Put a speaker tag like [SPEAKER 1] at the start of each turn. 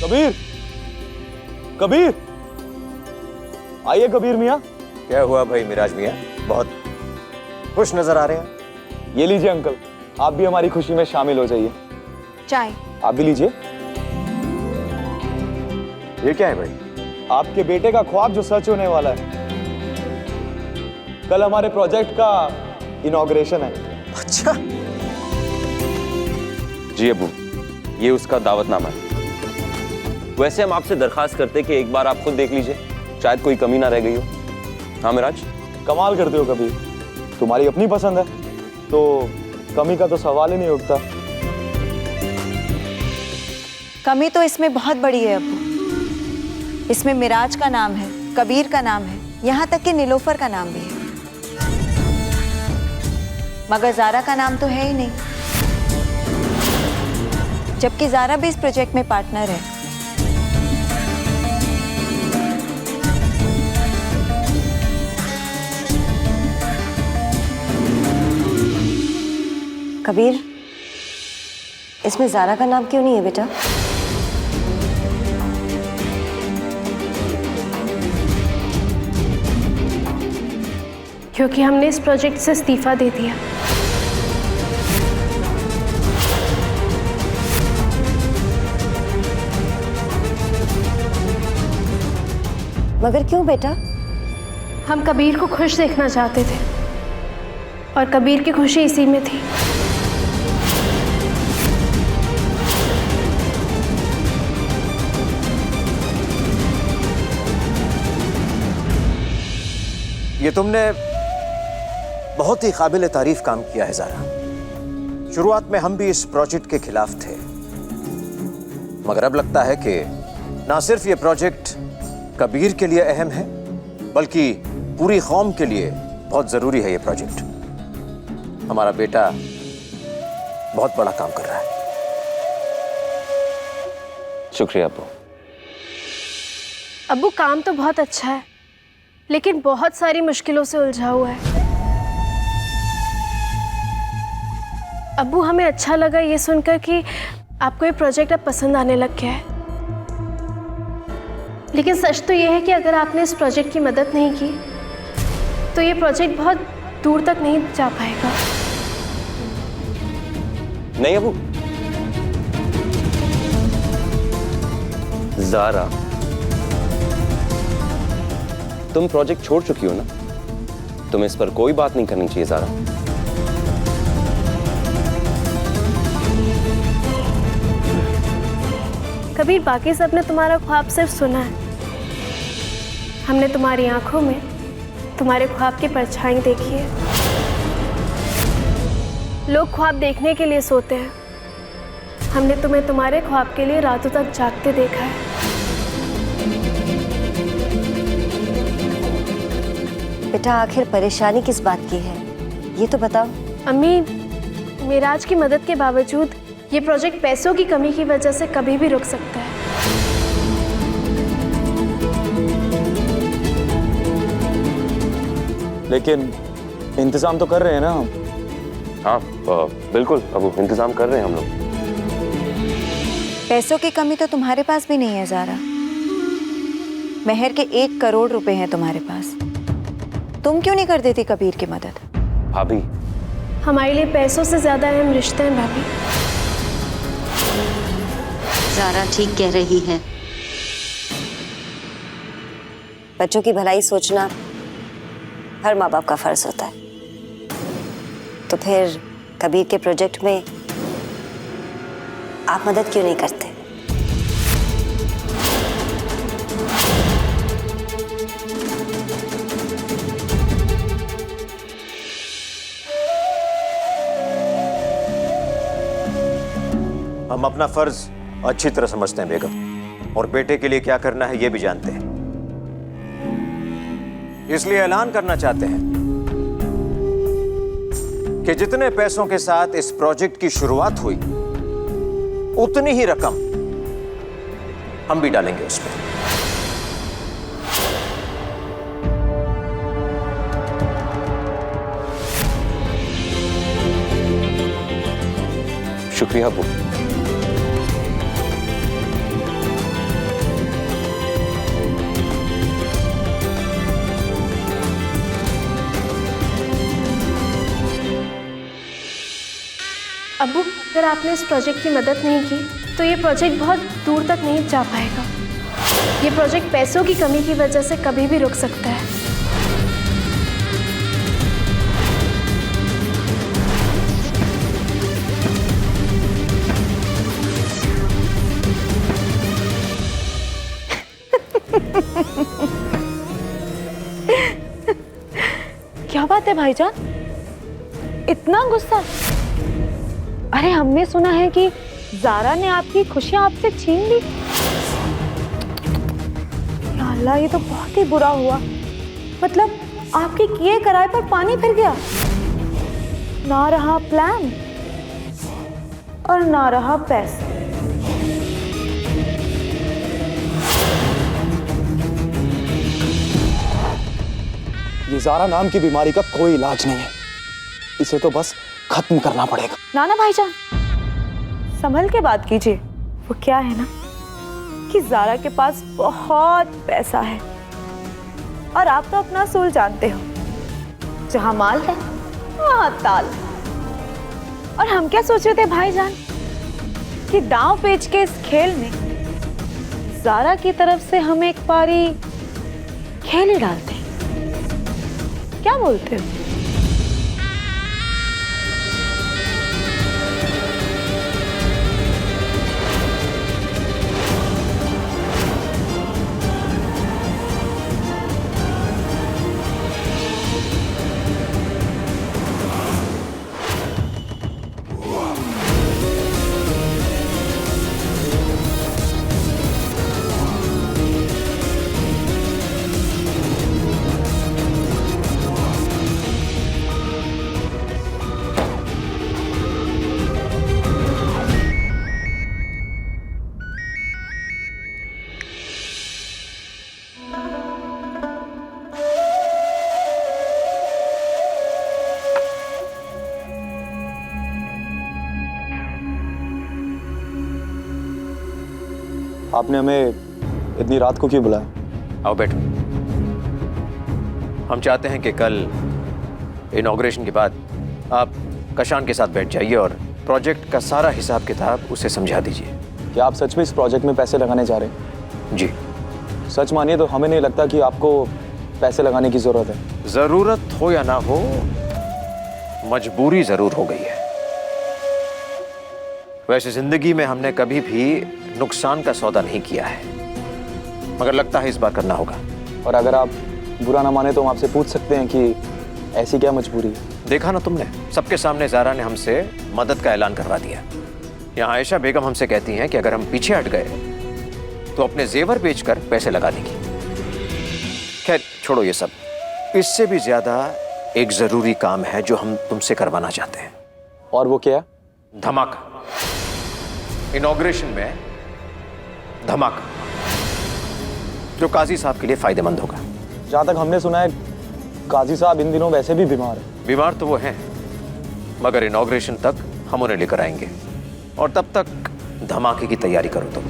[SPEAKER 1] कबीर, कबीर, आइए कबीर मियाँ।
[SPEAKER 2] क्या हुआ भाई मिराज मियाँ, बहुत खुश नजर आ रहे हैं।
[SPEAKER 1] ये लीजिए अंकल, आप भी हमारी खुशी में शामिल हो जाइए।
[SPEAKER 3] चाय।
[SPEAKER 1] आप भी लीजिए।
[SPEAKER 2] ये क्या है भाई?
[SPEAKER 1] आपके बेटे का ख्वाब जो सच होने वाला है। कल हमारे प्रोजेक्ट का इनॉग्रेशन है।
[SPEAKER 2] अच्छा
[SPEAKER 4] जी अबू, ये उसका दावतनामा है। वैसे हम आपसे दरखास्त करते कि एक बार आप खुद देख लीजिए, शायद कोई कमी ना रह गई हो। हाँ मिराज,
[SPEAKER 1] कमाल करते हो कबीर, तुम्हारी अपनी पसंद है तो कमी का तो सवाल ही नहीं उठता।
[SPEAKER 3] कमी तो इसमें बहुत बड़ी है अब्बू। इसमें मिराज का नाम है, कबीर का नाम है, यहाँ तक कि नीलोफर का नाम भी है, मगर ज़ारा का नाम तो है ही नहीं, जबकि ज़ारा भी इस प्रोजेक्ट में पार्टनर है।
[SPEAKER 5] कबीर, इसमें ज़ारा का नाम क्यों नहीं है बेटा?
[SPEAKER 6] क्योंकि हमने इस प्रोजेक्ट से इस्तीफा दे दिया।
[SPEAKER 5] मगर क्यों बेटा?
[SPEAKER 6] हम कबीर को खुश देखना चाहते थे और कबीर की खुशी इसी में थी।
[SPEAKER 2] ये तुमने बहुत ही काबिल तारीफ काम किया है ज़ारा। शुरुआत में हम भी इस प्रोजेक्ट के खिलाफ थे, मगर अब लगता है कि ना सिर्फ ये प्रोजेक्ट कबीर के लिए अहम है, बल्कि पूरी कौम के लिए बहुत जरूरी है। ये प्रोजेक्ट हमारा बेटा बहुत बड़ा काम कर रहा है।
[SPEAKER 4] शुक्रिया अबू।
[SPEAKER 6] अब्बू, काम तो बहुत अच्छा है, लेकिन बहुत सारी मुश्किलों से उलझा हुआ है। अब्बू, हमें अच्छा लगा ये सुनकर कि आपको ये प्रोजेक्ट अब पसंद आने लग गया है, लेकिन सच तो ये है कि अगर आपने इस प्रोजेक्ट की मदद नहीं की तो ये प्रोजेक्ट बहुत दूर तक नहीं जा पाएगा।
[SPEAKER 4] नहीं अबू, ज़ारा, तुम प्रोजेक्ट छोड़ चुकी हो ना, तुम्हें इस पर कोई बात नहीं करनी चाहिए ज़ारा।
[SPEAKER 6] कबीर, बाकी सबने तुम्हारा ख्वाब सिर्फ सुना है, हमने तुम्हारी आंखों में तुम्हारे ख्वाब की परछाई देखी है। लोग ख्वाब देखने के लिए सोते हैं, हमने तुम्हें तुम्हारे ख्वाब के लिए रातों तक जागते देखा है।
[SPEAKER 5] बेटा, आखिर परेशानी किस बात की है, ये तो बताओ।
[SPEAKER 6] अम्मी, मिराज की मदद के बावजूद ये प्रोजेक्ट पैसों की कमी की वजह से कभी भी रुक सकता है।
[SPEAKER 1] लेकिन इंतजाम तो कर रहे हैं ना हम।
[SPEAKER 4] हाँ बिल्कुल अबू, इंतजाम कर रहे हैं हम लोग।
[SPEAKER 3] पैसों की कमी तो तुम्हारे पास भी नहीं है ज़ारा। महर के 1 करोड़ रुपए हैं तुम्हारे पास, तुम क्यों नहीं कर देती कबीर की मदद?
[SPEAKER 4] भाभी,
[SPEAKER 6] हमारे लिए पैसों से ज़्यादा अहम रिश्ते हैं भाभी।
[SPEAKER 5] ज़ारा ठीक कह रही है, बच्चों की भलाई सोचना हर माँ बाप का फर्ज होता है। तो फिर कबीर के प्रोजेक्ट में आप मदद क्यों नहीं करते?
[SPEAKER 2] हम अपना फर्ज अच्छी तरह समझते हैं बेगम, और बेटे के लिए क्या करना है ये भी जानते हैं। इसलिए ऐलान करना चाहते हैं कि जितने पैसों के साथ इस प्रोजेक्ट की शुरुआत हुई, उतनी ही रकम हम भी डालेंगे उसमें।
[SPEAKER 4] शुक्रिया अबू।
[SPEAKER 6] अब्बू, अगर आपने इस प्रोजेक्ट की मदद नहीं की तो ये प्रोजेक्ट बहुत दूर तक नहीं जा पाएगा। ये प्रोजेक्ट पैसों की कमी की वजह से कभी भी रुक सकता है।
[SPEAKER 3] क्या बात है भाईजान, इतना गुस्सा? अरे हमने सुना है कि ज़ारा ने आपकी खुशियां आपसे छीन ली। या अल्लाह, ये तो बहुत ही बुरा हुआ। मतलब आपके किए कराए पर पानी फिर गया। ना रहा प्लान और ना रहा पैसा।
[SPEAKER 1] ये ज़ारा नाम की बीमारी का कोई इलाज नहीं है, इसे तो बस खत्म करना पड़ेगा।
[SPEAKER 3] नाना भाईजान, संभल के बात कीजिए। वो क्या है ना कि ज़ारा के पास बहुत पैसा है और आप तो अपना असूल जानते हो, जहां माल है वहां ताल। और हम क्या सोच रहे थे भाईजान कि दांव पेच के इस खेल में ज़ारा की तरफ से हम एक पारी खेल ही डालते हैं। क्या बोलते हो?
[SPEAKER 1] आपने हमें इतनी रात को क्यों बुलाया?
[SPEAKER 2] आओ बैठो। हम चाहते हैं कि कल इनॉग्रेशन के बाद आप कशान के साथ बैठ जाइए और प्रोजेक्ट का सारा हिसाब किताब उसे समझा दीजिए।
[SPEAKER 1] क्या आप सच में इस प्रोजेक्ट में पैसे लगाने जा रहे हैं?
[SPEAKER 2] जी।
[SPEAKER 1] सच मानिए तो हमें नहीं लगता कि आपको पैसे लगाने की जरूरत है।
[SPEAKER 2] जरूरत हो या ना हो, मजबूरी जरूर हो गई है। वैसे जिंदगी में हमने कभी भी नुकसान का सौदा नहीं किया है, मगर लगता है इस बार करना होगा।
[SPEAKER 1] और अगर आप बुरा ना माने तो हम आपसे पूछ सकते हैं कि ऐसी क्या मजबूरी है?
[SPEAKER 2] देखा ना तुमने, सबके सामने ज़ारा ने हमसे मदद का ऐलान करवा दिया। यहाँ आयशा बेगम हमसे कहती हैं कि अगर हम पीछे हट गए तो अपने जेवर बेचकर पैसे लगा देगी। खैर छोड़ो ये सब, इससे भी ज्यादा एक जरूरी काम है जो हम तुमसे करवाना चाहते हैं।
[SPEAKER 1] और वो क्या है?
[SPEAKER 2] धमाका। इनॉग्रेशन में धमाका, जो काजी साहब के लिए फायदेमंद होगा।
[SPEAKER 1] जहाँ तक हमने सुना है काजी साहब इन दिनों वैसे भी बीमार हैं।
[SPEAKER 2] बीमार तो वो हैं, मगर इनॉग्रेशन तक हम उन्हें लेकर आएंगे और तब तक धमाके की तैयारी करो तुम।